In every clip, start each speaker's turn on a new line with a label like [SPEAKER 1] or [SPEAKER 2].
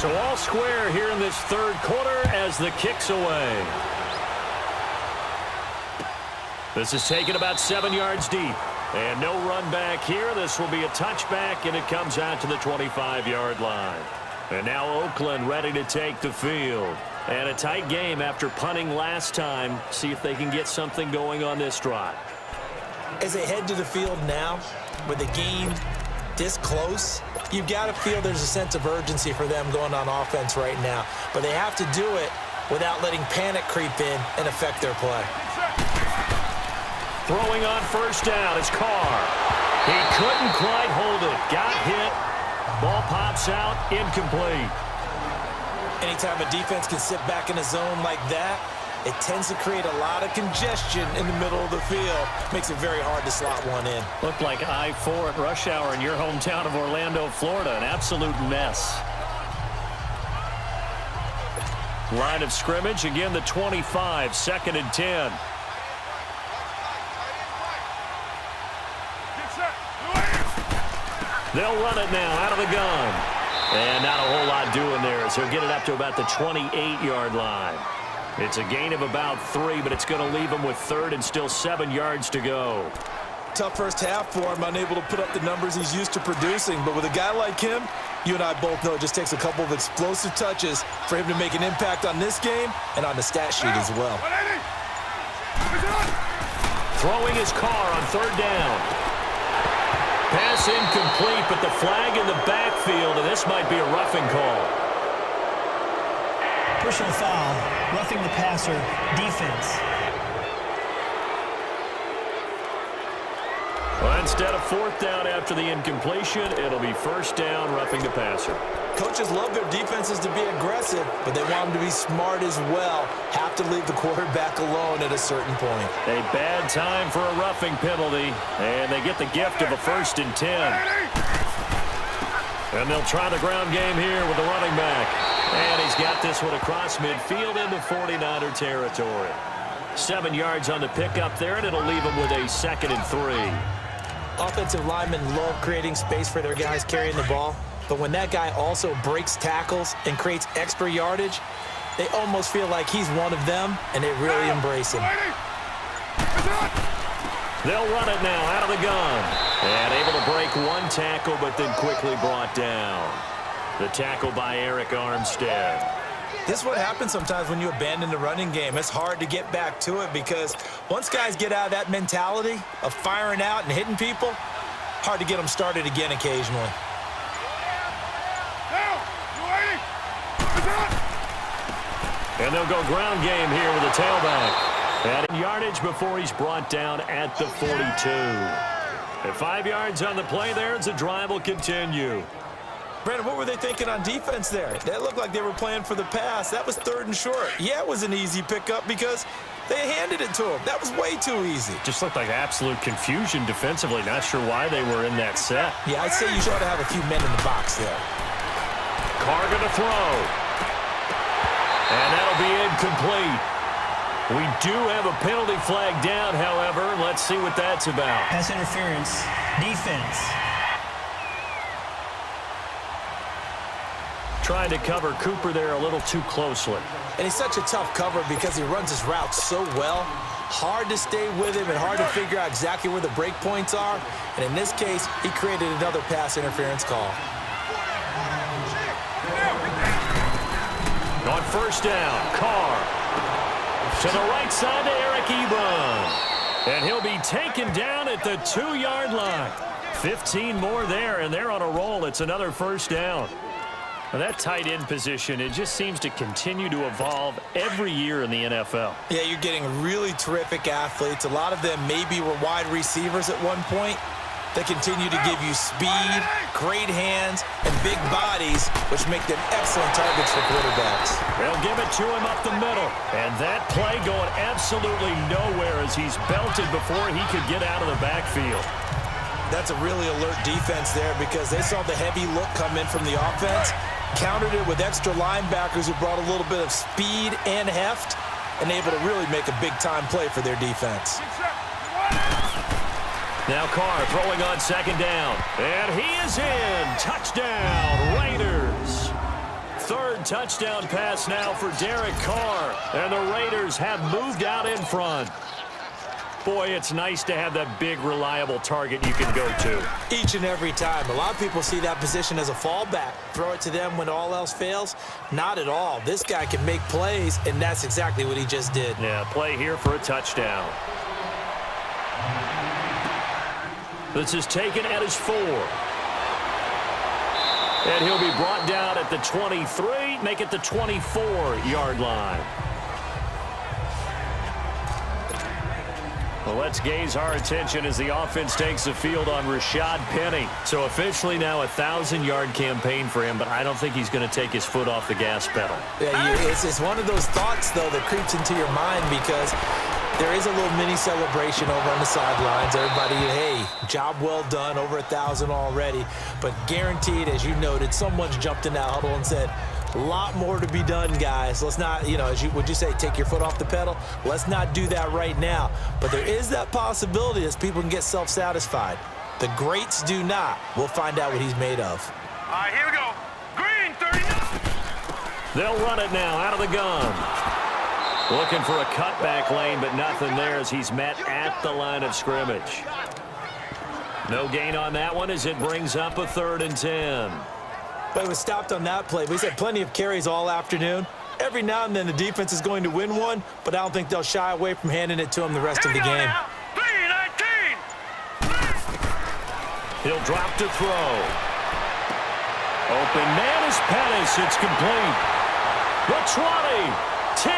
[SPEAKER 1] So all square here in this third quarter as the kick's away. This is taken about 7 yards deep. And no run back here. This will be a touchback, and it comes out to the 25-yard line. And now Oakland ready to take the field. And a tight game after punting last time. See if they can get something going on this drive.
[SPEAKER 2] As they head to the field now, with the game this close, you've got to feel there's a sense of urgency for them going on offense right now. But they have to do it without letting panic creep in and affect their play.
[SPEAKER 1] Throwing on first down is Carr. He couldn't quite hold it. Got hit. Ball pops out. Incomplete.
[SPEAKER 2] Anytime a defense can sit back in a zone like that, it tends to create a lot of congestion in the middle of the field. Makes it very hard to slot one in.
[SPEAKER 1] Looked like I-4 at rush hour in your hometown of Orlando, Florida. An absolute mess. Line of scrimmage. Again, the 25. 2nd and 10. They'll run it now out of the gun. And not a whole lot doing there, so he'll get it up to about the 28-yard line. It's a gain of about 3, but it's going to leave him with 3rd and still 7 yards to go.
[SPEAKER 2] Tough first half for him, unable to put up the numbers he's used to producing. But with a guy like him, you and I both know it just takes a couple of explosive touches for him to make an impact on this game and on the stat sheet as well.
[SPEAKER 1] Throwing his Carr on 3rd down. Pass incomplete, but the flag in the backfield, and this might be a roughing call.
[SPEAKER 3] Personal foul, roughing the passer, defense.
[SPEAKER 1] Well, instead of 4th down after the incompletion, it'll be 1st down, roughing the passer.
[SPEAKER 2] Coaches love their defenses to be aggressive, but they want them to be smart as well. Have to leave the quarterback alone at a certain point.
[SPEAKER 1] A bad time for a roughing penalty, and they get the gift of a 1st and 10. And they'll try the ground game here with the running back. And he's got this one across midfield into 49er territory. 7 yards on the pickup there, and it'll leave him with a 2nd and 3.
[SPEAKER 2] Offensive linemen love creating space for their guys carrying the ball. But when that guy also breaks tackles and creates extra yardage, they almost feel like he's one of them, and they really embrace him.
[SPEAKER 1] They'll run it now out of the gun. And able to break one tackle, but then quickly brought down. The tackle by Eric Armstead.
[SPEAKER 2] This is what happens sometimes when you abandon the running game. It's hard to get back to it because once guys get out of that mentality of firing out and hitting people, hard to get them started again occasionally.
[SPEAKER 1] And they'll go ground game here with a tailback. Adding yardage before he's brought down at the 42. At 5 yards on the play there, as the drive will continue.
[SPEAKER 2] Brandon, what were they thinking on defense there? That looked like they were playing for the pass. That was 3rd and short. Yeah, it was an easy pickup because they handed it to him. That was way too easy.
[SPEAKER 1] Just looked like absolute confusion defensively. Not sure why they were in that set.
[SPEAKER 2] Yeah, I'd say you should have a few men in the box there.
[SPEAKER 1] Carr going to throw. And that'll be incomplete. We do have a penalty flag down, however. Let's see what that's about.
[SPEAKER 3] Pass interference, defense.
[SPEAKER 1] Trying to cover Cooper there a little too closely.
[SPEAKER 2] And he's such a tough cover because he runs his route so well. Hard to stay with him and hard to figure out exactly where the break points are. And in this case, he created another pass interference call.
[SPEAKER 1] On 1st down, Carr. To the right side to Eric Ebron. And he'll be taken down at the 2-yard line. 15 more there, and they're on a roll. It's another 1st down. Now that tight end position, it just seems to continue to evolve every year in the NFL.
[SPEAKER 2] Yeah, you're getting really terrific athletes. A lot of them maybe were wide receivers at one point. They continue to give you speed, great hands, and big bodies, which make them excellent targets for quarterbacks.
[SPEAKER 1] They'll give it to him up the middle. And that play going absolutely nowhere as he's belted before he could get out of the backfield.
[SPEAKER 2] That's a really alert defense there because they saw the heavy look come in from the offense, countered it with extra linebackers who brought a little bit of speed and heft, and able to really make a big-time play for their defense.
[SPEAKER 1] Now Carr throwing on 2nd down. And he is in. Touchdown, Raiders. third touchdown pass now for Derek Carr. And the Raiders have moved out in front. Boy, it's nice to have that big, reliable target you can go to.
[SPEAKER 2] Each and every time. A lot of people see that position as a fallback. Throw it to them when all else fails. Not at all. This guy can make plays, and that's exactly what he just did.
[SPEAKER 1] Yeah, play here for a touchdown. This is taken at his 4. And he'll be brought down at the 23, make it the 24-yard line. Well, let's gaze our attention as the offense takes the field on Rashad Penny. So officially now a 1,000-yard campaign for him, but I don't think he's going to take his foot off the gas pedal.
[SPEAKER 2] Yeah, it's one of those thoughts, though, that creeps into your mind because there is a little mini celebration over on the sidelines. Everybody, hey, job well done, over 1,000 already. But guaranteed, as you noted, someone's jumped in that huddle and said, a lot more to be done, guys. Let's not, would you say, take your foot off the pedal? Let's not do that right now. But there is that possibility that people can get self-satisfied. The greats do not. We'll find out what he's made of.
[SPEAKER 4] All right, here we go. Green, 39.
[SPEAKER 1] They'll run it now out of the gun. Looking for a cutback lane, but nothing there as he's met at the line of scrimmage. No gain on that one as it brings up a 3rd and 10.
[SPEAKER 2] But it was stopped on that play. We've had plenty of carries all afternoon. Every now and then the defense is going to win one, but I don't think they'll shy away from handing it to him the rest of the game.
[SPEAKER 4] 3-19.
[SPEAKER 1] He'll drop to throw. Open man is Pettis. It's complete. The 20, 10,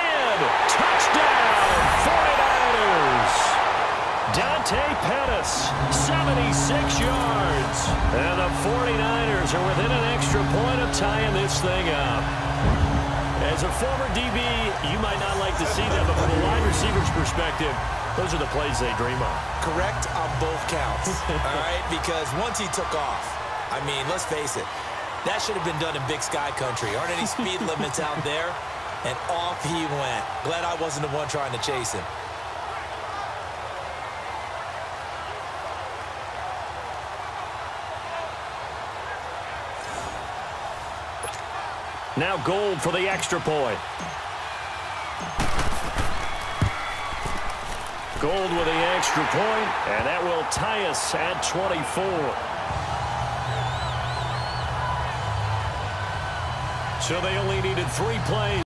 [SPEAKER 1] touchdown, 49ers. Dante Pettis, 76 yards. And the 49ers are within an extra point of tying this thing up. As a former DB, you might not like to see that, but from a wide receiver's perspective, those are the plays they dream of.
[SPEAKER 2] Correct on both counts, all right? Because once he took off, I mean, let's face it, that should have been done in Big Sky country. Aren't any speed limits out there? And off he went. Glad I wasn't the one trying to chase him.
[SPEAKER 1] Now Gold for the extra point. Gold with the extra point, and that will tie us at 24. So they only needed 3 plays.